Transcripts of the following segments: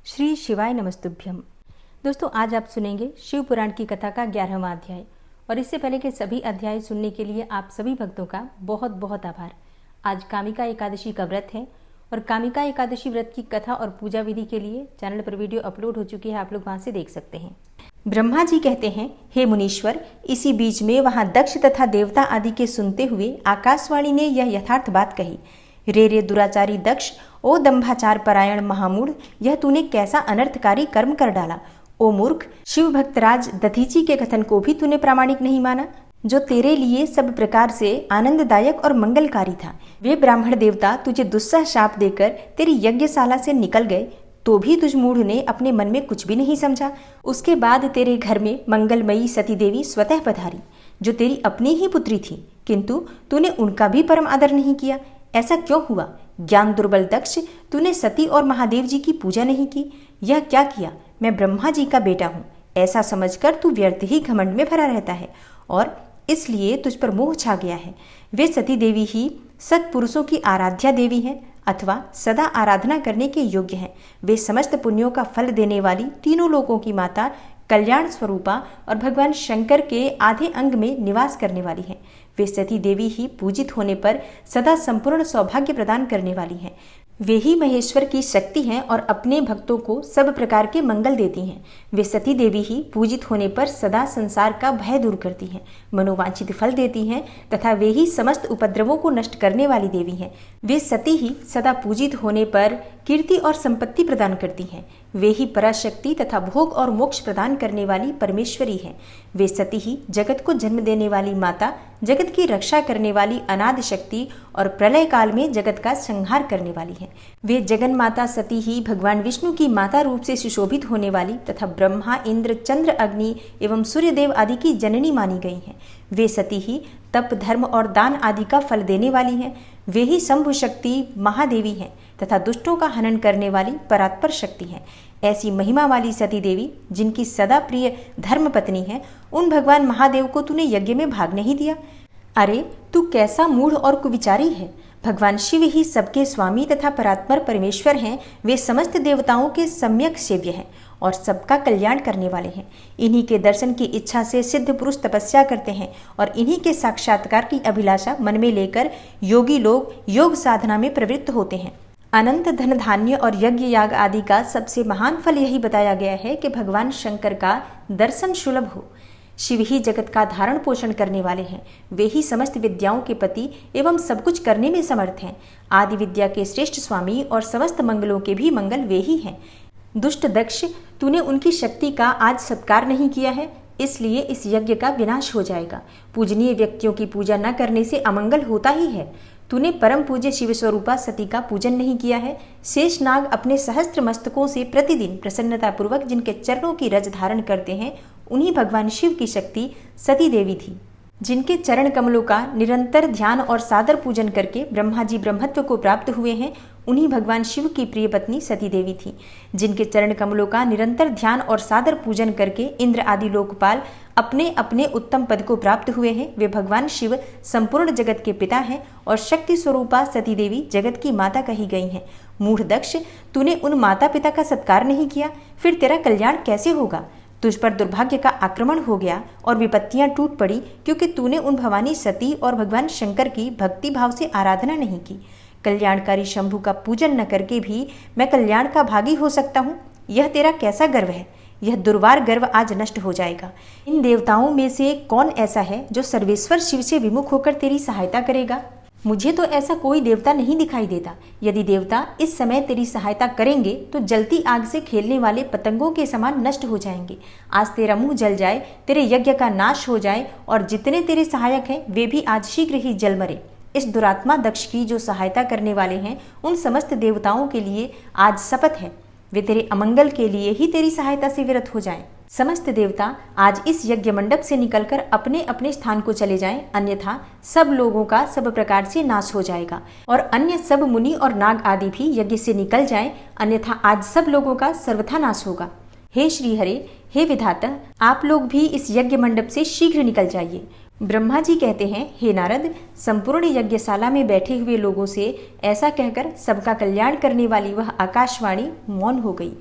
श्री शिवाय नमस्तुभ्यम। दोस्तों, आज आप सुनेंगे शिव पुराण की कथा का 11वां अध्याय। और इससे पहले के सभी अध्याय सुनने के लिए आप सभी भक्तों का बहुत बहुत आभार। आज कामिका एकादशी का व्रत है और कामिका एकादशी व्रत की कथा और पूजा विधि के लिए चैनल पर वीडियो अपलोड हो चुकी है, आप लोग वहां से देख सकते हैं। ब्रह्मा जी कहते हैं, हे मुनीश्वर, इसी बीच में वहां दक्ष तथा देवता आदि के सुनते हुए आकाशवाणी ने यह यथार्थ बात कही। रे दुराचारी दक्ष, ओ दंभाचार परायण महामूढ़, यह तूने कैसा अनर्थकारी कर्म कर डाला। ओ मूर्ख, शिव भक्तराज दधीची के कथन को भी तूने प्रामाणिक नहीं माना, जो तेरे लिए सब प्रकार से आनंददायक और मंगलकारी था। वे ब्राह्मण देवता तुझे दुस्सह शाप देकर तेरी यज्ञशाला से निकल गए, तो भी तुझ मूढ़ ने अपने मन में कुछ भी नहीं समझा। उसके बाद तेरे घर में मंगलमयी सती देवी स्वतः पधारी, जो तेरी अपनी ही पुत्री थी, किंतु तूने उनका भी परम आदर नहीं किया। ऐसा क्यों हुआ? ज्ञान दुर्बल दक्ष, तूने सती और महादेव जी की पूजा नहीं की। यह क्या किया? मैं ब्रह्मा जी का बेटा हूँ, ऐसा समझकर तू व्यर्थ ही घमंड में भरा रहता है और इसलिए तुझ पर मोह छा गया है। वे सती देवी ही सत्पुरुषों की आराध्या देवी हैं अथवा सदा आराधना करने के योग्य हैं। वे समस्त पुण्यों का फल देने वाली तीनों लोकों की माता, कल्याण स्वरूपा और भगवान शंकर के आधे अंग में निवास करने वाली हैं। वे सती देवी ही पूजित होने पर सदा संपूर्ण सौभाग्य प्रदान करने वाली हैं। वे ही महेश्वर की शक्ति हैं और अपने भक्तों को सब प्रकार के मंगल देती हैं। वे सती देवी ही पूजित होने पर सदा संसार का भय दूर करती हैं, मनोवांछित फल देती हैं तथा वे ही समस्त उपद्रवों को नष्ट करने वाली देवी हैं। वे सती ही सदा पूजित होने पर कीर्ति और संपत्ति प्रदान करती हैं। वे ही पराशक्ति तथा भोग और मोक्ष प्रदान करने वाली परमेश्वरी हैं। वे सती ही जगत को जन्म देने वाली माता, जगत की रक्षा करने वाली अनादि शक्ति और प्रलय काल में जगत का संहार करने वाली हैं। वे जगन माता सती ही भगवान विष्णु की माता रूप से सुशोभित होने वाली तथा ब्रह्मा, इंद्र, चंद्र, अग्नि एवं सूर्यदेव आदि की जननी मानी गई हैं। वे सती ही तप, धर्म और दान आदि का फल देने वाली हैं। वे ही शंभु शक्ति महादेवी हैं तथा दुष्टों का हनन करने वाली परात्पर शक्ति हैं। ऐसी महिमा वाली सती देवी, जिनकी सदा प्रिय धर्म पत्नी है, उन भगवान महादेव को तूने यज्ञ में भाग नहीं दिया। अरे तू कैसा मूढ़ और कुविचारी है। भगवान शिव ही सबके स्वामी तथा परात्पर परमेश्वर हैं। वे समस्त देवताओं के सम्यक सेव्य हैं और सबका कल्याण करने वाले हैं। इन्हीं के दर्शन की इच्छा से सिद्ध पुरुष तपस्या करते हैं और इन्हीं के साक्षात्कार की अभिलाषा मन में लेकर योगी लोग योग साधना में प्रवृत्त होते हैं। अनंत धन धान्य और यज्ञ याग आदि का सबसे महान फल यही बताया गया है कि भगवान शंकर का दर्शन सुलभ हो। शिव ही जगत का धारण पोषण करने वाले हैं। वे ही समस्त विद्याओं के पति एवं सब कुछ करने में समर्थ हैं। आदि विद्या के श्रेष्ठ स्वामी और समस्त मंगलों के भी मंगल वे ही हैं। दुष्ट दक्ष, तूने उनकी शक्ति का आज सत्कार नहीं किया है, इसलिए इस यज्ञ का विनाश हो जाएगा। पूजनीय व्यक्तियों की पूजा न करने से अमंगल होता ही है। तूने परम पूज्य शिव स्वरूपा सती का पूजन नहीं किया है। शेष नाग अपने सहस्त्र मस्तकों से प्रतिदिन प्रसन्नता पूर्वक जिनके चरणों की रज धारण करते हैं, उन्हीं भगवान शिव की शक्ति सती देवी थी। जिनके चरण कमलों का निरंतर ध्यान और सादर पूजन करके ब्रह्मा जी ब्रह्मत्व को प्राप्त हुए हैं, उन्हीं भगवान शिव की प्रिय पत्नी सती देवी थी। जिनके चरण कमलों का निरंतर ध्यान और सादर पूजन करके इंद्र आदि लोकपाल अपने अपने उत्तम पद को प्राप्त हुए हैं, वे भगवान शिव संपूर्ण जगत के पिता हैं और शक्ति स्वरूपा सती देवी जगत की माता कही गई हैं। मूढ़ दक्ष, तूने उन माता पिता का सत्कार नहीं किया, फिर तेरा कल्याण कैसे होगा? तुझ पर दुर्भाग्य का आक्रमण हो गया और विपत्तियां टूट पड़ी, क्योंकि तूने उन भवानी सती और भगवान शंकर की भक्ति भाव से आराधना नहीं की। कल्याणकारी शंभु का पूजन न करके भी मैं कल्याण का भागी हो सकता हूँ, यह तेरा कैसा गर्व है? यह दुर्वार गर्व आज नष्ट हो जाएगा। इन देवताओं में से कौन ऐसा है जो सर्वेश्वर शिव से विमुख होकर तेरी सहायता करेगा? मुझे तो ऐसा कोई देवता नहीं दिखाई देता। यदि देवता इस समय तेरी सहायता करेंगे तो जलती आग से खेलने वाले पतंगों के समान नष्ट हो जाएंगे। आज तेरा मुंह जल जाए, तेरे यज्ञ का नाश हो जाए और जितने तेरे सहायक हैं वे भी आज शीघ्र ही जल मरे। इस दुरात्मा दक्ष की जो सहायता करने वाले हैं, उन समस्त देवताओं के लिए आज शपथ है, वे तेरे अमंगल के लिए ही तेरी सहायता से विरत हो जाएं। समस्त देवता आज इस यज्ञ मंडप से निकलकर अपने अपने स्थान को चले जाएं, अन्यथा सब लोगों का सब प्रकार से नाश हो जाएगा। और अन्य सब मुनि और नाग आदि भी यज्ञ से निकल जाएं, अन्यथा आज सब लोगों का सर्वथा नाश होगा। हे श्री हरे, हे विधाता, आप लोग भी इस यज्ञ मंडप से शीघ्र निकल जाइए। ब्रह्मा जी कहते हैं, हे नारद, संपूर्ण यज्ञशाला में बैठे हुए लोगों से ऐसा कहकर सबका कल्याण करने वाली वह आकाशवाणी मौन हो गई।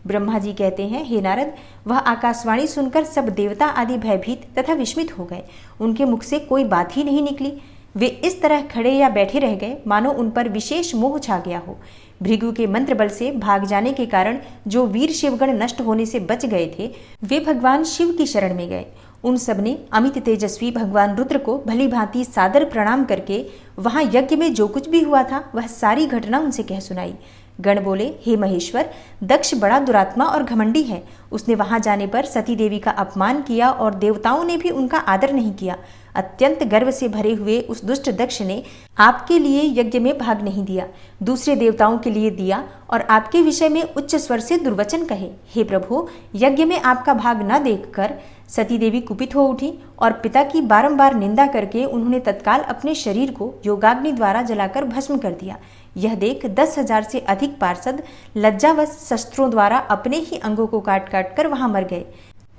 ब्रह्मा जी कहते हैं, हे नारद, वह आकाशवाणी सुनकर सब देवता आदि भयभीत तथा विस्मित हो गए। उनके मुख से कोई बात ही नहीं निकली। वे इस तरह खड़े या बैठे रह गए मानो उन पर विशेष मोह छा गया हो। भृगु के मंत्र बल से भाग जाने के कारण जो वीर शिवगण नष्ट होने से बच गए थे, वे भगवान शिव की शरण में गए। उन सब ने अमित तेजस्वी भगवान रुद्र को भली भांति सादर प्रणाम करके वहां यज्ञ में जो कुछ भी हुआ था वह सारी घटना उनसे कह सुनाई। गण बोले, हे महेश्वर, दक्ष बड़ा दुरात्मा और घमंडी है। उसने वहां जाने पर सती देवी का अपमान किया और देवताओं ने भी उनका आदर नहीं किया। अत्यंत गर्व से भरे हुए उस दुष्ट दक्ष ने आपके लिए यज्ञ में भाग नहीं दिया, दूसरे देवताओं के लिए दिया और आपके विषय में उच्च स्वर से दुर्वचन कहे। हे प्रभु, यज्ञ में आपका भाग न देखकर सती देवी कुपित हो उठी और पिता की बारंबार निंदा करके उन्होंने तत्काल अपने शरीर को योगाग्नि द्वारा जलाकर भस्म कर दिया। यह देख 10,000 से अधिक पार्षद लज्जावश शस्त्रों द्वारा अपने ही अंगों को काट काट कर वहां मर गए।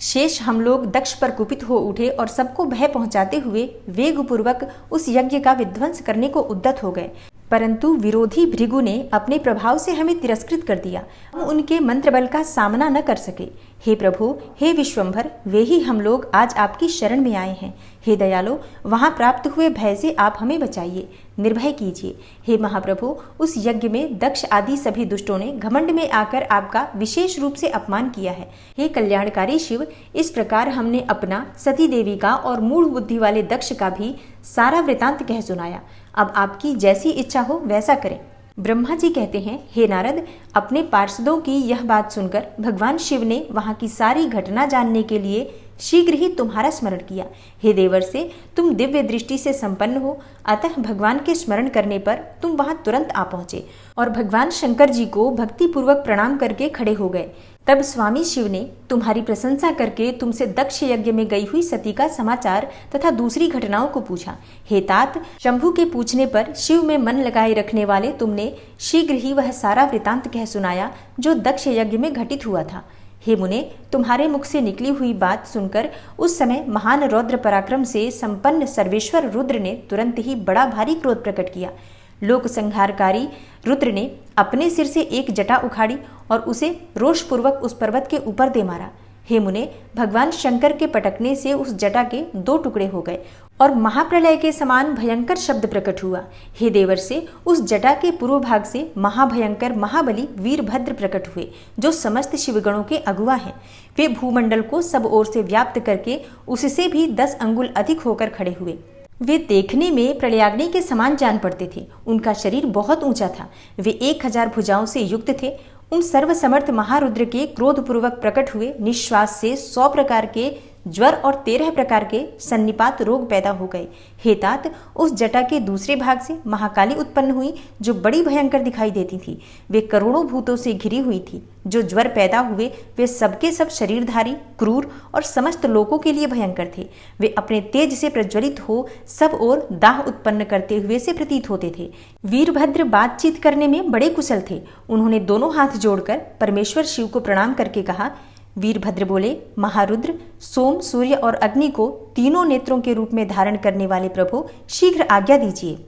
शेष हम लोग दक्ष पर कुपित हो उठे और सबको भय पहुंचाते हुए वेगपूर्वक उस यज्ञ का विध्वंस करने को उद्यत हो गए, परंतु विरोधी भृगु ने अपने प्रभाव से हमें तिरस्कृत कर दिया। हम उनके मंत्र बल का सामना न कर सके। हे प्रभु, हे विश्वंभर, वे ही हम लोग आज आपकी शरण में आए हैं। हे दयालो, वहां प्राप्त हुए भय से आप हमें बचाइए, निर्भय कीजिए। हे महाप्रभु, उस यज्ञ में दक्ष आदि सभी दुष्टों ने घमंड में आकर आपका विशेष रूप से अपमान किया है। हे कल्याणकारी शिव, इस प्रकार हमने अपना, सती देवी का और मूढ़ बुद्धि वाले दक्ष का भी सारा वृतांत कह सुनाया। अब आपकी जैसी इच्छा हो वैसा करें। ब्रह्मा जी कहते हैं, हे नारद, अपने पार्षदों की यह बात सुनकर भगवान शिव ने वहां की सारी घटना जानने के लिए शीघ्र ही तुम्हारा स्मरण किया। हे देवर से, तुम दिव्य दृष्टि से संपन्न हो, अतः भगवान के स्मरण करने पर तुम वहां तुरंत आ पहुंचे और भगवान शंकर जी को भक्ति पूर्वक प्रणाम करके खड़े हो गए। तब स्वामी शिव ने तुम्हारी प्रशंसा करके तुमसे दक्ष यज्ञ में गई हुई सती का समाचार तथा दूसरी घटनाओं को पूछा। हे तात, शंभु के पूछने पर शिव में मन लगाए रखने वाले तुमने शीघ्र ही वह सारा वृतांत कह सुनाया जो दक्ष यज्ञ में घटित हुआ था। हे मुने, तुम्हारे मुख से निकली हुई बात सुनकर उस समय महान रौद्र पराक्रम से संपन्न सर्वेश्वर रुद्र ने तुरंत ही बड़ा भारी क्रोध प्रकट किया। लोक संहारकारी रुद्र ने अपने सिर से एक जटा उखाड़ी और उसे रोषपूर्वक उस पर्वत के ऊपर दे मारा। हे मुने, भगवान शंकर के पटकने से उस जटा के 2 टुकड़े हो गए और महाप्रलय के समान भयंकर शब्द प्रकट हुआ। हे देवर से, उस जटा के पूर्व भाग से महाभयंकर महाबली वीरभद्र प्रकट हुए, जो समस्त शिवगणों के अगुआ हैं। वे भूमंडल को सब ओर से व्याप्त करके उससे भी 10 अंगुल अधिक होकर खड़े हुए। वे देखने में प्रलयाग्नि के समान जान पड़ते थे। उनका शरीर बहुत ऊंचा था। वे 1000 भुजाओं से युक्त थे। उन सर्वसमर्थ महारुद्र के क्रोधपूर्वक प्रकट हुए निश्वास से 100 प्रकार के ज्वर और 13 प्रकार के सन्निपात रोग पैदा हो गए। हे तात, उस जटा के दूसरे भाग से महाकाली उत्पन्न हुई, जो बड़ी भयंकर दिखाई देती थी। वे करोड़ों भूतों से घिरी हुई थी। जो ज्वर पैदा हुए वे सबके सब शरीरधारी, क्रूर और समस्त लोकों के लिए भयंकर थे। वे अपने तेज से प्रज्वलित हो सब ओर दाह उत्पन्न करते हुए से प्रतीत होते थे। वीरभद्र बातचीत करने में बड़े कुशल थे। उन्होंने दोनों हाथ जोड़कर परमेश्वर शिव को प्रणाम करके कहा। वीरभद्र बोले, महारुद्र, सोम, सूर्य और अग्नि को तीनों नेत्रों के रूप में धारण करने वाले प्रभु, शीघ्र आज्ञा दीजिए।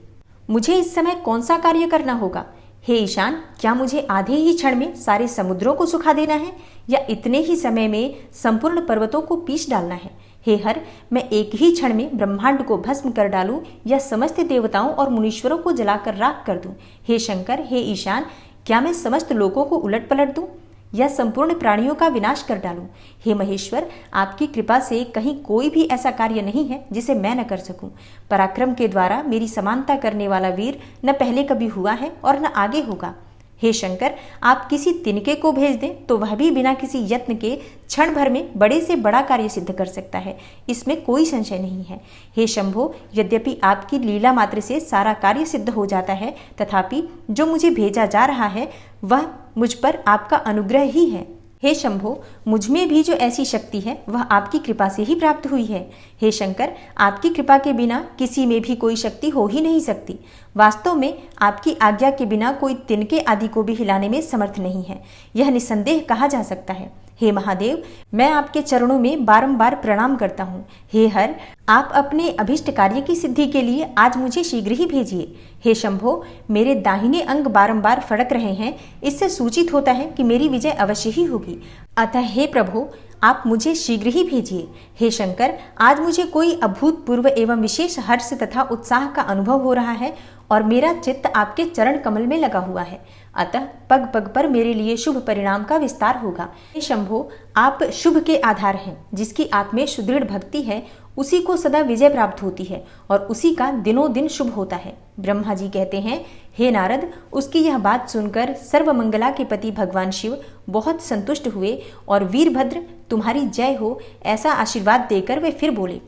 मुझे इस समय कौन सा कार्य करना होगा? हे ईशान, क्या मुझे आधे ही क्षण में सारे समुद्रों को सुखा देना है या इतने ही समय में संपूर्ण पर्वतों को पीस डालना है? हे हर, मैं एक ही क्षण में ब्रह्मांड को भस्म कर डालूं या समस्त देवताओं और मुनीश्वरों को जलाकर राख कर दूं? हे शंकर, हे ईशान, क्या मैं समस्त लोकों को उलट पलट दूं या संपूर्ण प्राणियों का विनाश कर डालूं? हे महेश्वर, आपकी कृपा से कहीं कोई भी ऐसा कार्य नहीं है जिसे मैं न कर सकूं। पराक्रम के द्वारा मेरी समानता करने वाला वीर न पहले कभी हुआ है और न आगे होगा। हे शंकर, आप किसी तिनके को भेज दें तो वह भी बिना किसी यत्न के क्षण भर में बड़े से बड़ा कार्य सिद्ध कर सकता है, इसमें कोई संशय नहीं है। हे शंभो, यद्यपि आपकी लीला मात्र से सारा कार्य सिद्ध हो जाता है, तथापि जो मुझे भेजा जा रहा है वह मुझ पर आपका अनुग्रह ही है। हे शंभो, मुझ में भी जो ऐसी शक्ति है वह आपकी कृपा से ही प्राप्त हुई है। हे शंकर, आपकी कृपा के बिना किसी में भी कोई शक्ति हो ही नहीं सकती। वास्तव में आपकी आज्ञा के बिना कोई तिनके आदि को भी हिलाने में समर्थ नहीं है, यह निसंदेह कहा जा सकता है। हे महादेव, मैं आपके चरणों में बारंबार प्रणाम करता हूँ। हे हर, आप अपने अभिष्ट कार्य की सिद्धि के लिए आज मुझे शीघ्र ही भेजिए। हे शंभो, मेरे दाहिने अंग बारंबार फड़क रहे हैं, इससे सूचित होता है कि मेरी विजय अवश्य ही होगी। अतः हे प्रभु, आप मुझे शीघ्र ही भेजिए। हे शंकर, आज मुझे कोई अभूतपूर्व एवं विशेष हर्ष तथा उत्साह का अनुभव हो रहा है और मेरा चित्त आपके चरण कमल में लगा हुआ है। अतः पग पग पर मेरे लिए शुभ परिणाम का विस्तार होगा। हे शंभो, आप शुभ के आधार हैं। जिसकी आप में सुदृढ़ भक्ति है उसी को सदा विजय प्राप्त होती है और उसी का दिनों दिन शुभ होता है। ब्रह्मा जी कहते हैं, हे नारद, उसकी यह बात सुनकर सर्वमंगला के पति भगवान शिव बहुत संतुष्ट हुए और वीरभद्र तुम्हारी जय हो ऐसा आशीर्वाद देकर वे फिर बोले।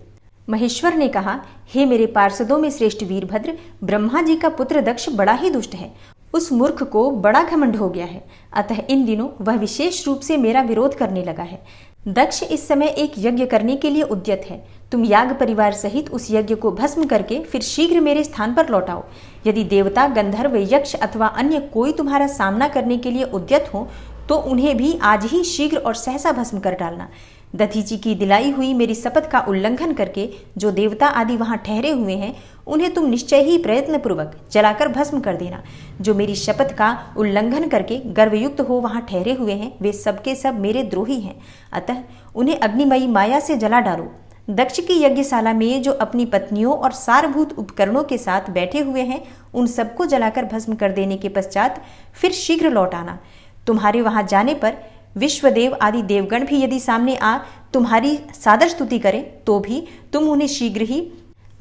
महेश्वर ने कहा, हे मेरे पार्षदों में श्रेष्ठ वीरभद्र, ब्रह्मा जी का पुत्र दक्ष बड़ा ही दुष्ट है। उस मूर्ख को बड़ा घमंड हो गया है, अतः इन दिनों वह विशेष रूप से मेरा विरोध करने लगा है। दक्ष इस समय एक यज्ञ करने के लिए उद्यत है। तुम याग परिवार सहित उस यज्ञ को भस्म करके फिर शीघ्र मेरे स्थान पर लौटाओ। यदि देवता, गंधर्व, यक्ष अथवा अन्य कोई तुम्हारा सामना करने के लिए उद्यत हो तो उन्हें भी आज ही शीघ्र और सहसा भस्म कर डालना। दधीची की दिलाई हुई मेरी शपथ का उल्लंघन करके जो देवता आदि वहां ठहरे हुए हैं उन्हें तुम निश्चय ही प्रयत्न पूर्वक जलाकर भस्म कर देना। जो मेरी शपथ का उल्लंघन करके गर्वयुक्त हो वहां ठहरे हुए हैं वे सबके सब मेरे द्रोही हैं, अतः उन्हें अग्निमयी माया से जला डालो। दक्ष की यज्ञशाला में जो अपनी पत्नियों और सारभूत उपकरणों के साथ बैठे हुए हैं उन सबको जलाकर भस्म कर देने के पश्चात फिर शीघ्र लौट आना। तुम्हारे वहां जाने पर विश्वदेव आदि देवगण भी यदि सामने आ तुम्हारी सादर स्तुति करें तो भी तुम उन्हें शीघ्र ही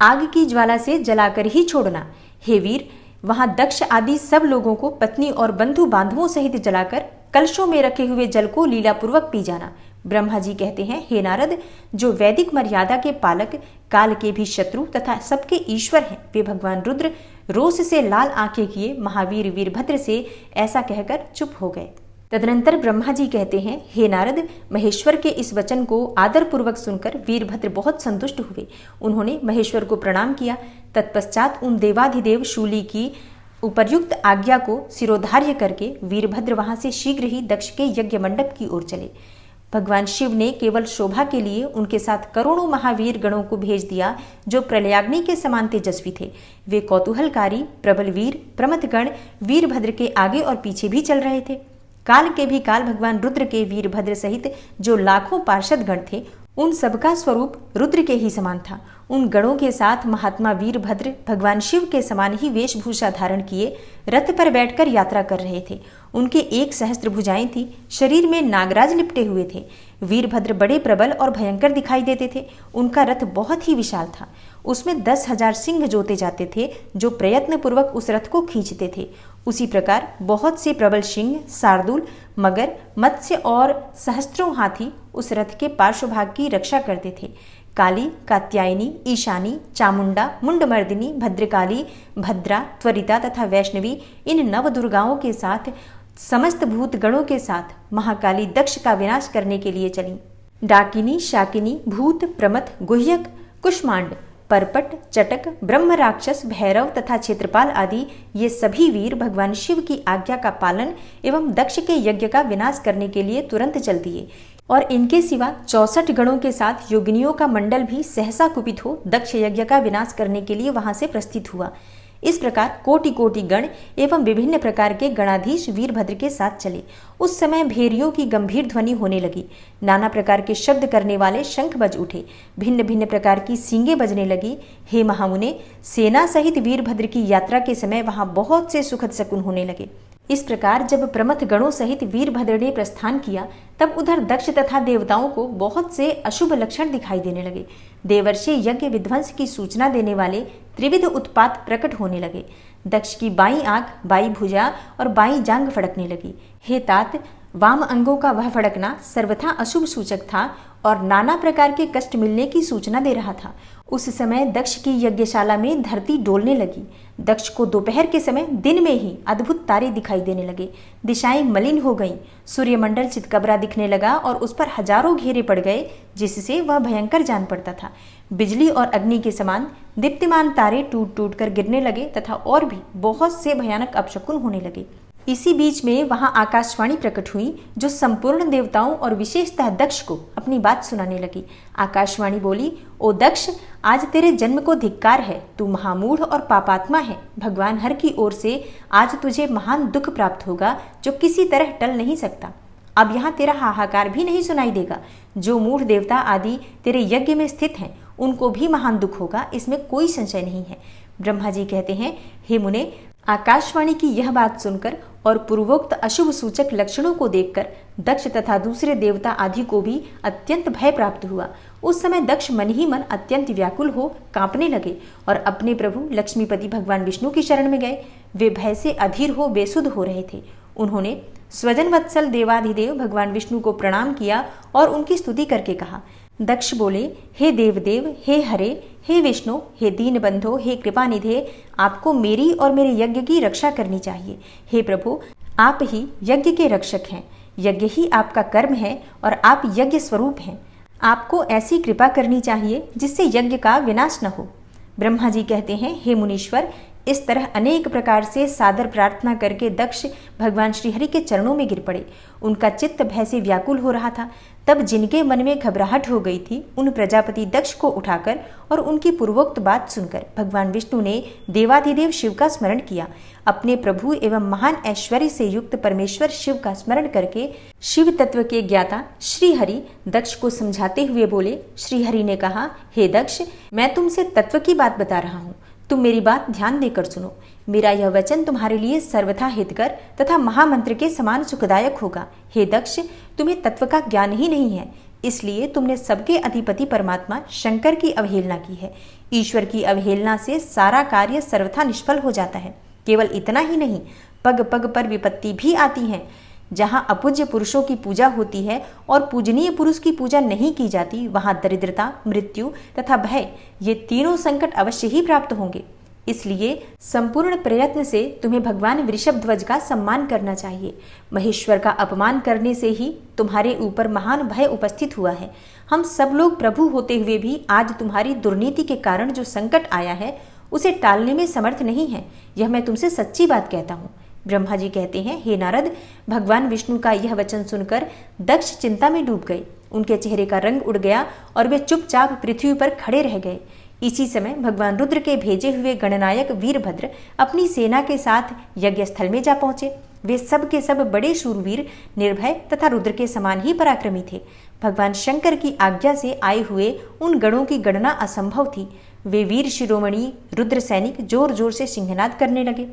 आग की ज्वाला से जलाकर ही छोड़ना। हे वीर, वहां दक्ष आदि सब लोगों को पत्नी और बंधु बांधवों सहित जलाकर कलशों में रखे हुए जल को लीलापूर्वक पी जाना। ब्रह्मा जी कहते हैं, हे नारद, जो वैदिक मर्यादा के पालक, काल के भी शत्रु तथा सबके ईश्वर हैं, वे भगवान रुद्र रोष से लाल आंखें किए महावीर वीरभद्र से ऐसा कहकर चुप हो गए। तदनंतर ब्रह्मा जी कहते हैं, हे नारद, महेश्वर के इस वचन को आदर पूर्वक सुनकर वीरभद्र बहुत संतुष्ट हुए। उन्होंने महेश्वर को प्रणाम किया। तत्पश्चात उन देवाधिदेव शूली की उपर्युक्त आज्ञा को सिरोधार्य करके वीरभद्र वहां से शीघ्र ही दक्ष के यज्ञ मंडप की ओर चले। भगवान शिव ने केवल शोभा के लिए उनके साथ करोड़ों महावीर गणों को भेज दिया जो प्रलयाग्नि के समान तेजस्वी थे। वे कौतूहलकारी प्रबल वीर प्रमथगण वीरभद्र के आगे और पीछे भी चल रहे थे। काल के भी काल भगवान रुद्र के वीरभद्र सहित जो लाखों पार्षद गण थे उन सबका स्वरूप रुद्र के ही समान था। उन गणों के साथ महात्मा वीरभद्र भगवान शिव के समान ही वेशभूषा धारण किए रथ पर बैठकर यात्रा कर रहे थे। उनके 1,000 भुजाएं थी, शरीर में नागराज लिपटे हुए थे। वीरभद्र बड़े प्रबल और भयंकर दिखाई देते थे। उनका रथ बहुत ही विशाल था। उसमें 10,000 सिंह जोते जाते थे जो प्रयत्न पूर्वक उस रथ को खींचते थे। उसी प्रकार बहुत से प्रबल सिंह, शार्दूल, मगर, मत्स्य और सहस्त्रों हाथी उस रथ के पार्श्वभाग की रक्षा करते थे। काली, कात्यायनी, ईशानी, चामुंडा, मुंडमर्दिनी, भद्रकाली, भद्रा, त्वरिता तथा वैष्णवी इन 9 दुर्गाओं के साथ समस्त भूत गणों के साथ महाकाली दक्ष का विनाश करने के लिए चली। डाकिनी, शाकिनी, भूत, प्रमथ, गुह्यक, कुष्मांड, परपट, चटक, ब्रह्म राक्षस, भैरव तथा क्षेत्रपाल आदि ये सभी वीर भगवान शिव की आज्ञा का पालन एवं दक्ष के यज्ञ का विनाश करने के लिए तुरंत चल दिए। और इनके सिवा 64 गणों के साथ योगिनियों का मंडल भी सहसा कुपित हो दक्ष यज्ञ का विनाश करने के लिए वहां से प्रस्थित हुआ। इस प्रकार कोटि कोटि गण एवं विभिन्न प्रकार के गणाधीश वीरभद्र के साथ चले। उस समय भेरियों की गंभीर ध्वनि होने लगी। नाना प्रकार के शब्द करने वाले शंख बज उठे। भिन्न भिन्न प्रकार की सींगे बजने लगी। हे महामुने, सेना सहित वीरभद्र की यात्रा के समय वहां बहुत से सुखद शकुन होने लगे। इस प्रकार जब प्रमथ गणों सहित वीरभद्र ने प्रस्थान किया तब उधर दक्ष तथा देवताओं को बहुत से अशुभ लक्षण दिखाई देने लगे। देवर्षि यज्ञ विध्वंस की सूचना देने वाले त्रिविध उत्पात प्रकट होने लगे। दक्ष की बाईं आंख, बाईं भुजा और बाईं जांघ फड़कने लगी। हे तात, वाम अंगों का वह फड़कना सर्वथा अशुभ सूचक था और नाना प्रकार के कष्ट मिलने की सूचना दे रहा था। उस समय दक्ष की यज्ञशाला में धरती डोलने लगी। दक्ष को दोपहर के समय दिन में ही अद्भुत तारे दिखाई देने लगे। दिशाएं मलिन हो गईं। सूर्यमंडल चितकबरा दिखने लगा और उस पर हजारों घेरे पड़ गए जिससे वह भयंकर जान पड़ता था। बिजली और अग्नि के समान दीप्तिमान तारे टूट टूट कर गिरने लगे तथा और भी बहुत से भयानक अपशकुन होने लगे। इसी बीच में वहां आकाशवाणी प्रकट हुई जो संपूर्ण देवताओं और विशेषतः दक्ष को अपनी बात सुनाने लगी। आकाशवाणी बोली, ओ दक्ष, आज तेरे जन्म को धिक्कार है। तू महामूढ़ और पापात्मा है। भगवान हर की ओर से आज तुझे महान दुख प्राप्त होगा जो किसी तरह टल नहीं सकता। अब यहाँ तेरा हाहाकार भी नहीं सुनाई देगा। जो मूढ़ देवता आदि तेरे यज्ञ में स्थित हैं उनको भी महान दुख होगा, इसमें कोई संशय नहीं है। ब्रह्मा जी कहते हैं, हे मुने, आकाशवाणी की यह बात सुनकर और पूर्वोक्त अशुभ सूचक लक्षणों को देखकर दक्ष तथा दूसरे देवता आदि को भी अत्यंत भय प्राप्त हुआ। उस समय दक्ष मन ही मन अत्यंत व्याकुल हो कांपने लगे और अपने प्रभु लक्ष्मीपति भगवान विष्णु की शरण में गए। वे भय से अधीर हो बेसुध हो रहे थे। उन्होंने स्वजन वत्सल देवाधिदेव भगवान विष्णु को प्रणाम किया और उनकी स्तुति करके कहा। दक्ष बोले, हे देवदेव, हे हरे, हे विष्णु, हे दीन बंधो, हे कृपानिधे, आपको मेरी और मेरे यज्ञ की रक्षा करनी चाहिए। हे प्रभु, आप ही यज्ञ के रक्षक हैं। यज्ञ ही आपका कर्म है और आप यज्ञ स्वरूप हैं। आपको ऐसी कृपा करनी चाहिए जिससे यज्ञ का विनाश न हो। ब्रह्मा जी कहते हैं, हे मुनीश्वर, इस तरह अनेक प्रकार से सादर प्रार्थना करके दक्ष भगवान श्रीहरि के चरणों में गिर पड़े। उनका चित्त भय से व्याकुल हो रहा था। तब जिनके मन में घबराहट हो गई थी उन प्रजापति दक्ष को उठाकर और उनकी पूर्वोक्त बात सुनकर भगवान विष्णु ने देवाधिदेव शिव का स्मरण किया। अपने प्रभु एवं महान ऐश्वर्य से युक्त परमेश्वर शिव का स्मरण करके शिव तत्व के ज्ञाता श्रीहरि दक्ष को समझाते हुए बोले। श्रीहरि ने कहा, हे दक्ष, मैं तुमसे तत्व की बात बता रहा हूँ, तुम मेरी बात ध्यान देकर सुनो। मेरा यह वचन तुम्हारे लिए सर्वथा हितकर तथा महामंत्र के समान सुखदायक होगा। हे दक्ष, तुम्हें तत्व का ज्ञान ही नहीं है, इसलिए तुमने सबके अधिपति परमात्मा शंकर की अवहेलना की है। ईश्वर की अवहेलना से सारा कार्य सर्वथा निष्फल हो जाता है। केवल इतना ही नहीं, पग पग पर विपत्ति भी आती है। जहाँ अपूज्य पुरुषों की पूजा होती है और पूजनीय पुरुष की पूजा नहीं की जाती, वहाँ दरिद्रता, मृत्यु तथा भय, ये तीनों संकट अवश्य ही प्राप्त होंगे। इसलिए संपूर्ण प्रयत्न से तुम्हें भगवान वृषभध्वज का सम्मान करना चाहिए। महेश्वर का अपमान करने से ही तुम्हारे ऊपर महान भय उपस्थित हुआ है। हम सब लोग प्रभु होते हुए भी आज तुम्हारी दुर्नीति के कारण जो संकट आया है उसे टालने में समर्थ नहीं है। यह मैं तुमसे सच्ची बात कहता हूँ। ब्रह्मा जी कहते हैं, हे नारद, भगवान विष्णु का यह वचन सुनकर दक्ष चिंता में डूब गए। उनके चेहरे का रंग उड़ गया और वे चुपचाप पृथ्वी पर खड़े रह गए। इसी समय भगवान रुद्र के भेजे हुए गणनायक वीरभद्र अपनी सेना के साथ यज्ञ स्थल में जा पहुंचे। वे सब के सब बड़े शूरवीर, निर्भय तथा रुद्र के समान ही पराक्रमी थे। भगवान शंकर की आज्ञा से आए हुए उन गणों की गणना असंभव थी। वे वीर शिरोमणि रुद्र सैनिक जोर जोर से सिंहनाद करने लगे।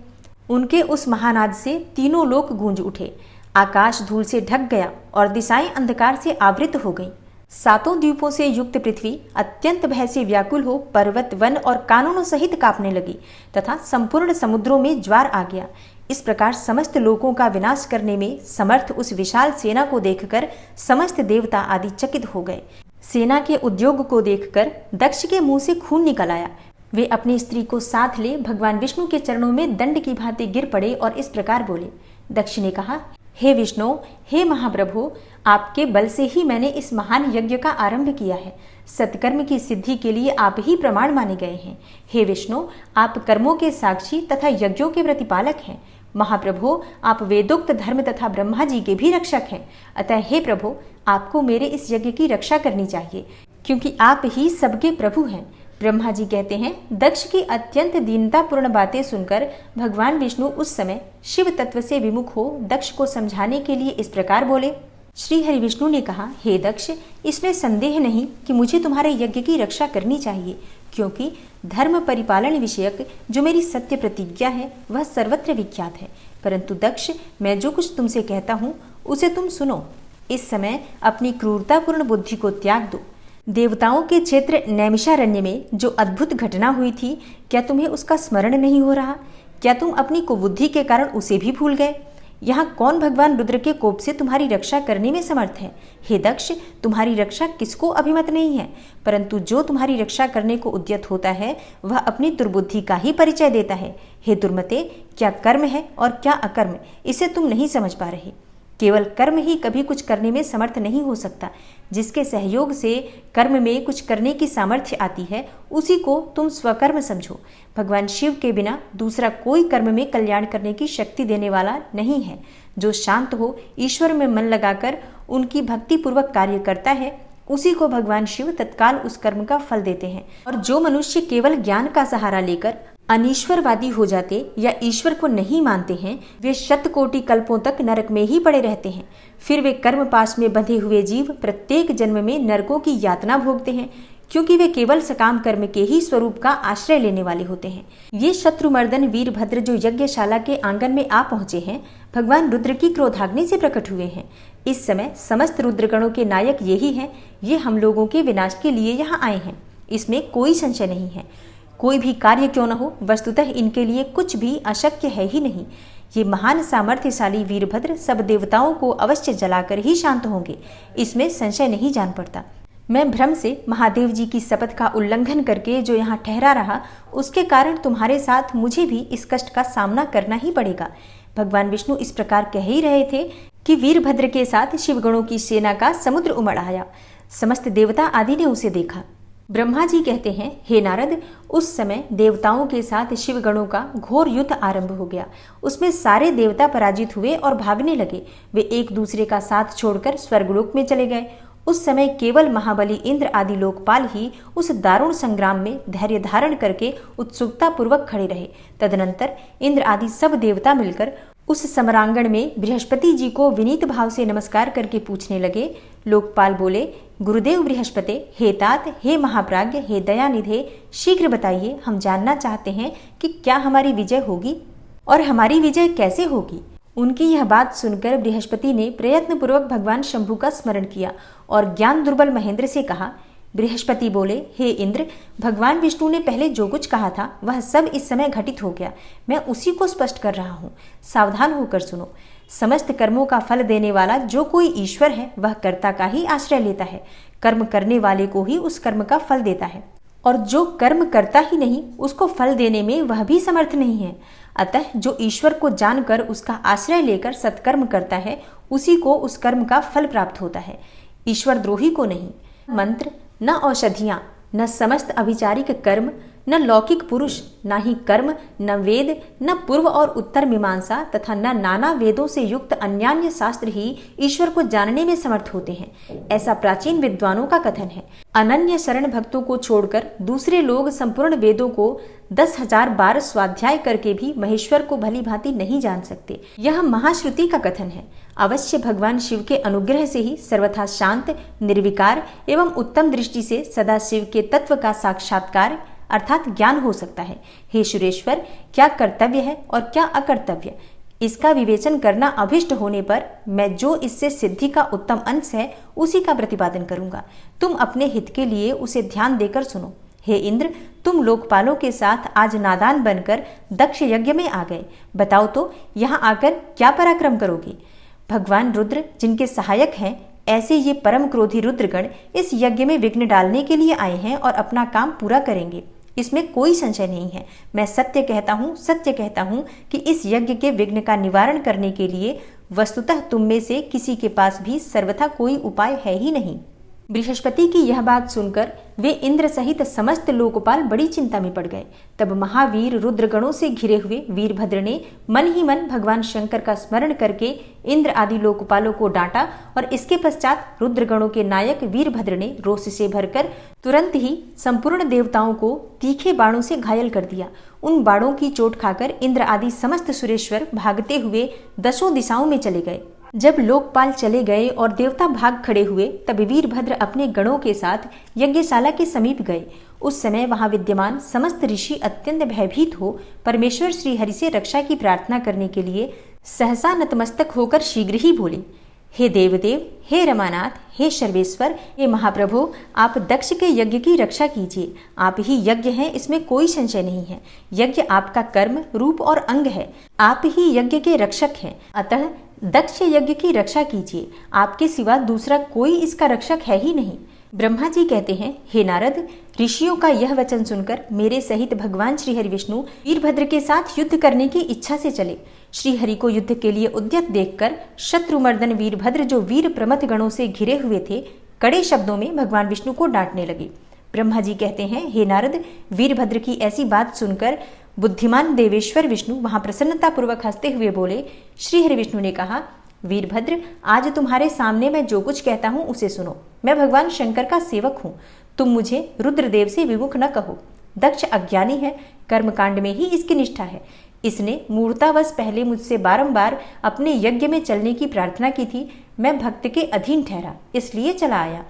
उनके उस महानाद से तीनों लोक गूंज उठे। आकाश धूल से ढक गया और दिशाएं अंधकार से आवृत हो गईं। सातों द्वीपों से युक्त पृथ्वी अत्यंत भय से व्याकुल हो पर्वत, वन और कानूनों सहित कांपने लगी तथा संपूर्ण समुद्रों में ज्वार आ गया। इस प्रकार समस्त लोकों का विनाश करने में समर्थ उस विशाल सेना को देखकर समस्त देवता आदि चकित हो गए। सेना के उद्योग को देखकर दक्ष के मुंह से खून निकल आया। वे अपनी स्त्री को साथ ले भगवान विष्णु के चरणों में दंड की भांति गिर पड़े और इस प्रकार बोले। दक्ष ने कहा, हे विष्णु, हे महाप्रभु, आपके बल से ही मैंने इस महान यज्ञ का आरंभ किया है। सत्कर्म की सिद्धि के लिए आप ही प्रमाण माने गए हैं। हे विष्णु, आप कर्मों के साक्षी तथा यज्ञों के प्रतिपालक हैं। महाप्रभु, आप वेदोक्त धर्म तथा ब्रह्मा जी के भी रक्षक हैं। अतः हे प्रभु, आपको मेरे इस यज्ञ की रक्षा करनी चाहिए, क्योंकि आप ही सबके प्रभु हैं। ब्रह्मा जी कहते हैं, दक्ष की अत्यंत दीनतापूर्ण बातें सुनकर भगवान विष्णु उस समय शिव तत्व से विमुख हो दक्ष को समझाने के लिए इस प्रकार बोले। श्री हरि विष्णु ने कहा, हे दक्ष, इसमें संदेह नहीं कि मुझे तुम्हारे यज्ञ की रक्षा करनी चाहिए, क्योंकि धर्म परिपालन विषयक जो मेरी सत्य प्रतिज्ञा है वह सर्वत्र विख्यात है। परंतु दक्ष, मैं जो कुछ तुमसे कहता हूँ उसे तुम सुनो। इस समय अपनी क्रूरतापूर्ण बुद्धि को त्याग दो। देवताओं के क्षेत्र नैमिषारण्य में जो अद्भुत घटना हुई थी, क्या तुम्हें उसका स्मरण नहीं हो रहा? क्या तुम अपनी कुबुद्धि के कारण उसे भी भूल गए? यहाँ कौन भगवान रुद्र के कोप से तुम्हारी रक्षा करने में समर्थ है? हे दक्ष, तुम्हारी रक्षा किसको अभिमत नहीं है, परंतु जो तुम्हारी रक्षा करने को उद्यत होता है वह अपनी दुर्बुद्धि का ही परिचय देता है। हे दुर्मते, क्या कर्म है और क्या अकर्म, इसे तुम नहीं समझ पा रहे। केवल कर्म ही कभी कुछ करने में समर्थ नहीं हो सकता। जिसके सहयोग से कर्म में कुछ करने की सामर्थ्य आती है, उसी को तुम स्वकर्म समझो। भगवान शिव के बिना दूसरा कोई कर्म में कल्याण करने की शक्ति देने वाला नहीं है। जो शांत हो, ईश्वर में मन लगाकर उनकी भक्ति पूर्वक कार्य करता है, उसी को भगवान शिव तत्काल उस कर्म का फल देते हैं। और जो मनुष्य केवल ज्ञान का सहारा लेकर अनीश्वरवादी हो जाते या ईश्वर को नहीं मानते हैं, वे शतकोटि कल्पों तक नरक में ही पड़े रहते हैं। फिर वे कर्म पाश में बंधे हुए जीव प्रत्येक जन्म में नरकों की यातना भोगते हैं, क्योंकि वे केवल सकाम कर्म के ही स्वरूप का आश्रय लेने वाले होते हैं। ये शत्रुमर्दन वीरभद्र जो यज्ञशाला के आंगन में आ पहुंचे हैं, भगवान रुद्र की क्रोधाग्नि से प्रकट हुए हैं। इस समय समस्त रुद्रगणों के नायक यही हैं। ये हम लोगों के विनाश के लिए यहाँ आए हैं, इसमें कोई संशय नहीं है। कोई भी कार्य क्यों न हो, वस्तुतः इनके लिए कुछ भी अशक्य है ही नहीं। ये महान सामर्थ्यशाली वीरभद्र सब देवताओं को अवश्य जलाकर ही शांत होंगे, इसमें संशय नहीं जान पड़ता। मैं भ्रम से महादेव जी की शपथ का उल्लंघन करके जो यहाँ ठहरा रहा, उसके कारण तुम्हारे साथ मुझे भी इस कष्ट का सामना करना ही पड़ेगा। भगवान विष्णु इस प्रकार कह ही रहे थे कि वीरभद्र के साथ शिवगणों की सेना का समुद्र उमड़ आया। समस्त देवता आदि ने उसे देखा। ब्रह्मा जी कहते हैं, हे नारद, उस समय देवताओं के साथ शिवगणों का घोर युद्ध आरंभ हो गया। उसमें सारे देवता पराजित हुए और भागने लगे। वे एक दूसरे का साथ छोड़कर स्वर्गलोक में चले गए। उस समय केवल महाबली इंद्र आदि लोकपाल ही उस दारुण संग्राम में धैर्य धारण करके उत्सुकता पूर्वक खड़े रहे। तदनंतर इंद्र आदि सब देवता मिलकर उस समरांगण में बृहस्पति जी को विनीत भाव से नमस्कार करके पूछने लगे। लोकपाल बोले, गुरुदेव बृहस्पति, हे तात, हे महाप्राज्ञ, हे दयानिधे, शीघ्र बताइए, हम जानना चाहते हैं कि क्या हमारी विजय होगी और हमारी विजय कैसे होगी। उनकी यह बात सुनकर बृहस्पति ने प्रयत्नपूर्वक भगवान शंभु का स्मरण किया और ज्ञान दुर्बल महेंद्र से कहा। बृहस्पति बोले, हे इंद्र, भगवान विष्णु ने पहले जो कुछ कहा था वह सब इस समय घटित हो गया। मैं उसी को स्पष्ट कर रहा हूँ, सावधान होकर सुनो। समस्त कर्मों का फल देने वाला जो कोई ईश्वर है, वह कर्ता का ही आश्रय लेता है। कर्म करने वाले को ही उस कर्म का फल देता है, और जो कर्म करता ही नहीं, उसको फल देने में वह भी समर्थ नहीं है। अतः जो ईश्वर को जानकर उसका आश्रय लेकर सत्कर्म करता है, उसी को उस कर्म का फल प्राप्त होता है, ईश्वर द्रोही को नहीं। मंत्र, न औषधियाँ, न समस्त अभिचारिक कर्म, न लौकिक पुरुष, न ही कर्म, न वेद, न पूर्व और उत्तर मीमांसा तथा न नाना वेदों से युक्त अन्यान्य शास्त्र ही ईश्वर को जानने में समर्थ होते हैं, ऐसा प्राचीन विद्वानों का कथन है। अनन्य शरण भक्तों को छोड़कर दूसरे लोग संपूर्ण वेदों को 10,000 बार स्वाध्याय करके भी महेश्वर को भली भांति नहीं जान सकते। यह महाश्रुति का कथन है। अवश्य भगवान शिव के अनुग्रह से ही सर्वथा शांत, निर्विकार एवं उत्तम दृष्टि से सदा शिव के तत्व का साक्षात्कार अर्थात ज्ञान हो सकता है। हे सुरेश्वर, क्या कर्तव्य है और क्या अकर्तव्य, इसका विवेचन करना अभिष्ट होने पर मैं जो इससे सिद्धि का उत्तम अंश है उसी का प्रतिपादन करूंगा। तुम अपने हित के लिए उसे ध्यान देकर सुनो। हे इंद्र, तुम लोकपालों के साथ आज नादान बनकर दक्ष यज्ञ में आ गए। बताओ तो यहाँ आकर क्या पराक्रम करोगे। भगवान रुद्र जिनके सहायक हैं, ऐसे ये परम क्रोधी रुद्रगण इस यज्ञ में विघ्न डालने के लिए आए हैं और अपना काम पूरा करेंगे, इसमें कोई संशय नहीं है। मैं सत्य कहता हूँ कि इस यज्ञ के विघ्न का निवारण करने के लिए वस्तुतः तुम में से किसी के पास भी सर्वथा कोई उपाय है ही नहीं। बृहस्पति की यह बात सुनकर वे इंद्र सहित समस्त लोकपाल बड़ी चिंता में पड़ गए। तब महावीर रुद्रगणों से घिरे हुए वीरभद्र ने मन ही मन भगवान शंकर का स्मरण करके इंद्र आदि लोकपालों को डांटा और इसके पश्चात रुद्रगणों के नायक वीरभद्र ने रोष से भरकर तुरंत ही संपूर्ण देवताओं को तीखे बाणों से घायल कर दिया। उन बाणों की चोट खाकर इंद्र आदि समस्त सुरेश्वर भागते हुए 10 दिशाओं में चले गए। जब लोकपाल चले गए और देवता भाग खड़े हुए, तब वीरभद्र अपने गणों के साथ यज्ञशाला के समीप गए। उस समय वहां विद्यमान समस्त ऋषि अत्यंत भयभीत हो परमेश्वर श्री हरि से रक्षा की प्रार्थना करने के लिए सहसा नतमस्तक होकर शीघ्र ही बोले, हे देवदेव, हे रमानाथ, हे सर्वेश्वर, हे महाप्रभु, आप दक्ष के यज्ञ की रक्षा कीजिए। आप ही यज्ञ हैं, इसमें कोई संशय नहीं है। यज्ञ आपका कर्म, रूप और अंग है। आप ही यज्ञ के रक्षक हैं, अतः दक्ष यज्ञ की रक्षा कीजिए। आपके सिवा दूसरा कोई इसका रक्षक है ही नहीं। ब्रह्मा जी कहते हैं, हे नारद, ऋषियों का यह वचन सुनकर मेरे सहित भगवान श्री हरि विष्णु वीरभद्र के साथ युद्ध करने की इच्छा से चले। श्रीहरि को युद्ध के लिए उद्यत देखकर शत्रुमर्दन वीरभद्र, जो वीर प्रमथ गणों से घिरे हुए थे, कड़े शब्दों में भगवान विष्णु को डांटने लगे। ब्रह्मा जी कहते हैं, हे नारद, वीरभद्र की ऐसी बात सुनकर बुद्धिमान देवेश्वर विष्णु वहां प्रसन्नतापूर्वक हंसते हुए बोले। श्रीहरि विष्णु ने कहा, वीरभद्र, आज तुम्हारे सामने मैं जो कुछ कहता हूं उसे सुनो। मैं भगवान शंकर का सेवक हूं। तुम मुझे रुद्रदेव से विमुख न कहो। दक्ष अज्ञानी है, कर्मकांड में ही इसकी निष्ठा है। इसने मूर्तावश पहले मुझसे बारंबार अपने यज्ञ में चलने की प्रार्थना की थी। मैं भक्त के अधीन ठहरा, इसलिए चला आया।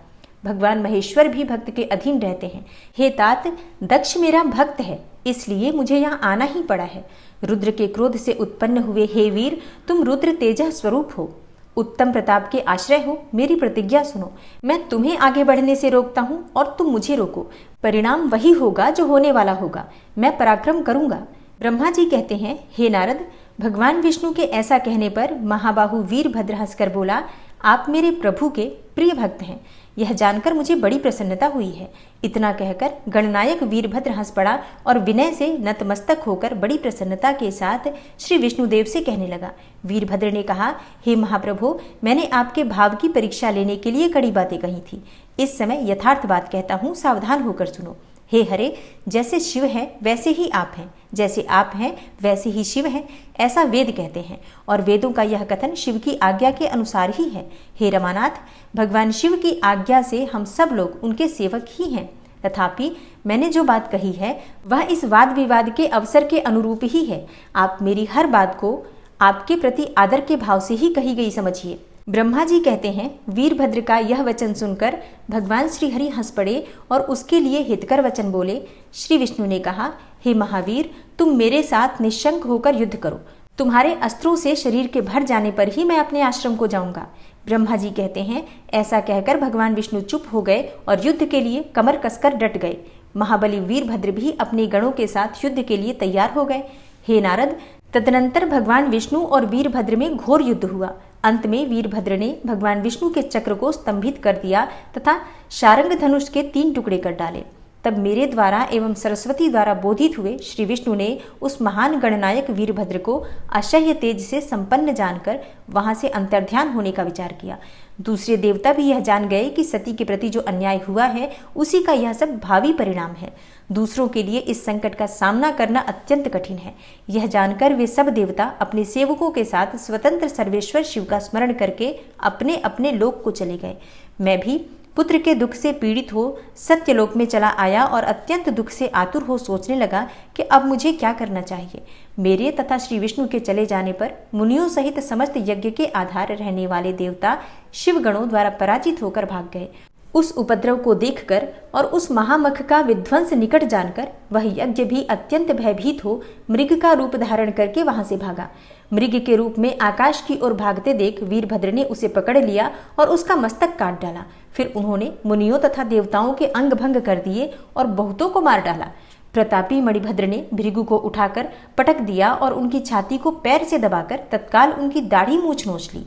भगवान महेश्वर भी भक्त के अधीन रहते हैं। हे तात, दक्ष मेरा भक्त है, इसलिए मुझे यहाँ आना ही पड़ा है। रुद्र के क्रोध से उत्पन्न हुए हे वीर, तुम रुद्र तेजः स्वरूप हो, उत्तम प्रताप के आश्रय हो। मेरी प्रतिज्ञा सुनो। मैं तुम्हें आगे बढ़ने से रोकता हूँ और तुम मुझे रोको। परिणाम वही होगा जो होने वाला होगा। मैं पराक्रम करूंगा। ब्रह्मा जी कहते हैं, हे नारद, भगवान विष्णु के ऐसा कहने पर महाबाहु वीरभद्र हंसकर बोला, आप मेरे प्रभु के प्रिय भक्त हैं। यह जानकर मुझे बड़ी प्रसन्नता हुई है। इतना कहकर गणनायक वीरभद्र हंस पड़ा और विनय से नतमस्तक होकर बड़ी प्रसन्नता के साथ श्री विष्णुदेव से कहने लगा। वीरभद्र ने कहा, हे महाप्रभु, मैंने आपके भाव की परीक्षा लेने के लिए कड़ी बातें कही थी। इस समय यथार्थ बात कहता हूँ, सावधान होकर सुनो। हे हरे, जैसे शिव हैं वैसे ही आप हैं, जैसे आप हैं वैसे ही शिव हैं, ऐसा वेद कहते हैं, और वेदों का यह कथन शिव की आज्ञा के अनुसार ही है। हे रमानाथ, भगवान शिव की आज्ञा से हम सब लोग उनके सेवक ही हैं। तथापि मैंने जो बात कही है वह इस वाद विवाद के अवसर के अनुरूप ही है। आप मेरी हर बात को आपके प्रति आदर के भाव से ही कही गई समझिए। ब्रह्मा जी कहते हैं, वीरभद्र का यह वचन सुनकर भगवान श्रीहरि हंस पड़े और उसके लिए हितकर वचन बोले। श्री विष्णु ने कहा, हे महावीर, तुम मेरे साथ निशंक होकर युद्ध करो। तुम्हारे अस्त्रों से शरीर के भर जाने पर ही मैं अपने आश्रम को जाऊंगा। ब्रह्मा जी कहते हैं, ऐसा कहकर भगवान विष्णु चुप हो गए और युद्ध के लिए कमर कसकर डट गए। महाबली वीरभद्र भी अपने गणों के साथ युद्ध के लिए तैयार हो गए। हे नारद, तदनंतर भगवान विष्णु और वीरभद्र में घोर युद्ध हुआ। अंत में वीरभद्र ने भगवान विष्णु के चक्र को स्तंभित कर दिया तथा शारंग धनुष के 3 टुकड़े कर डाले। तब मेरे द्वारा एवं सरस्वती द्वारा बोधित हुए श्री विष्णु ने उस महान गणनायक वीरभद्र को असह्य तेज से संपन्न जानकर वहां से अंतर्ध्यान होने का विचार किया। दूसरे देवता भी यह जान गए कि सती के प्रति जो अन्याय हुआ है उसी का यह सब भावी परिणाम है। दूसरों के लिए इस संकट का सामना करना अत्यंत कठिन है। यह जानकर वे सब देवता अपने सेवकों के साथ स्वतंत्र सर्वेश्वर शिव का स्मरण करके अपने अपने लोक को चले गए। मैं भी पुत्र के दुख से पीड़ित हो सत्यलोक में चला आया और अत्यंत दुख से आतुर हो सोचने लगा कि अब मुझे क्या करना चाहिए। मेरे तथा श्री विष्णु के चले जाने पर मुनियों सहित समस्त यज्ञ के आधार रहने वाले देवता शिवगणों द्वारा पराजित होकर भाग गए। उस उपद्रव को देखकर और उस महामख का विध्वंस निकट जानकर वह यज्ञ भी अत्यंत भयभीत हो मृग का रूप धारण करके वहां से भागा। मृग के रूप में आकाश की ओर भागते देख वीरभद्र ने उसे पकड़ लिया और उसका मस्तक काट डाला। फिर उन्होंने मुनियों तथा देवताओं के अंग भंग कर दिए और बहुतों को मार डाला। प्रतापी मणिभद्र ने भृगु को उठाकर पटक दिया और उनकी छाती को पैर से दबाकर तत्काल उनकी दाढ़ी मूछ नोच ली।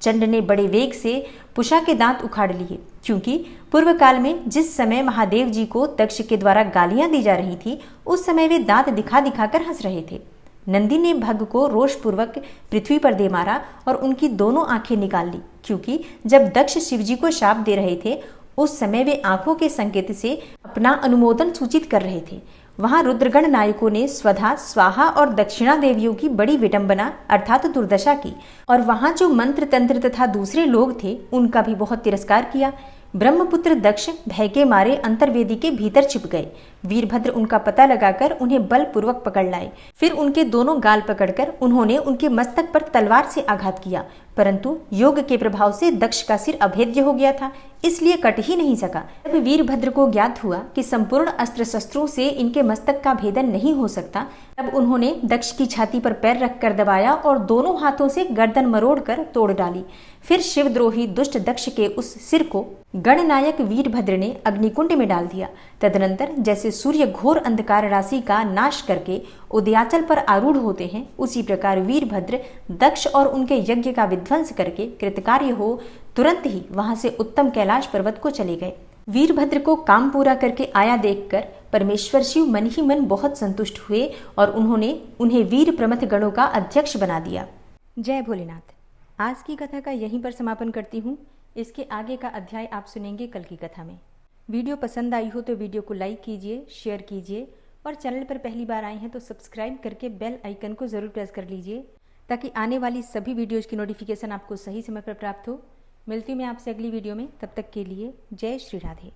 चंड ने बड़े वेग से पुषा के दांत उखाड़ लिए, क्योंकि पूर्व काल में जिस समय महादेव जी को दक्ष के द्वारा गालियां दी जा रही थी उस समय वे दांत दिखा दिखाकर हंस रहे थे। नंदी ने भग को रोषपूर्वक पृथ्वी पर दे मारा और उनकी दोनों आंखें निकाल ली, क्योंकि जब दक्ष शिवजी को शाप दे रहे थे उस समय वे आंखों के संकेत से अपना अनुमोदन सूचित कर रहे थे। वहां रुद्रगण नायकों ने स्वधा, स्वाहा और दक्षिणा देवियों की बड़ी विडंबना अर्थात दुर्दशा की, और वहां जो मंत्र तंत्र तथा दूसरे लोग थे उनका भी बहुत तिरस्कार किया। ब्रह्मपुत्र दक्ष भय के मारे अंतर्वेदी के भीतर छिप गए। वीरभद्र उनका पता लगाकर उन्हें बलपूर्वक पकड़ लाए। फिर उनके दोनों गाल पकड़कर उन्होंने उनके मस्तक पर तलवार से आघात किया, परंतु योग के प्रभाव से दक्ष का सिर अभेद्य हो गया था, इसलिए कट ही नहीं सका। जब वीरभद्र को ज्ञात हुआ कि संपूर्ण अस्त्र शस्त्रों से इनके मस्तक का भेदन नहीं हो सकता, तब उन्होंने दक्ष की छाती पर पैर रखकर दबाया और दोनों हाथों से गर्दन मरोड़कर तोड़ डाली। फिर शिवद्रोही दुष्ट दक्ष के उस सिर को गणनायक वीरभद्र ने अग्निकुंड में डाल दिया। तदनंतर जैसे सूर्य घोर अंधकार राशि का नाश करके उदयाचल पर आरूढ़ होते हैं, उसी प्रकार वीरभद्र दक्ष और उनके यज्ञ का विध्वंस करके कृतकार्य हो तुरंत ही वहां से उत्तम कैलाश पर्वत को चले गए। वीरभद्र को काम पूरा करके आया देखकर परमेश्वर शिव मन ही मन बहुत संतुष्ट हुए और उन्होंने उन्हें वीर प्रमथ गणों का अध्यक्ष बना दिया। जय भोलेनाथ। आज की कथा का यहीं पर समापन करती हूँ। इसके आगे का अध्याय आप सुनेंगे कल की कथा में। वीडियो पसंद आई हो तो वीडियो को लाइक कीजिए, शेयर कीजिए और चैनल पर पहली बार आए हैं तो सब्सक्राइब करके बेल आइकन को ज़रूर प्रेस कर लीजिए ताकि आने वाली सभी वीडियोज़ की नोटिफिकेशन आपको सही समय पर प्राप्त हो। मिलती हूँ मैं आपसे अगली वीडियो में, तब तक के लिए जय श्री राधे।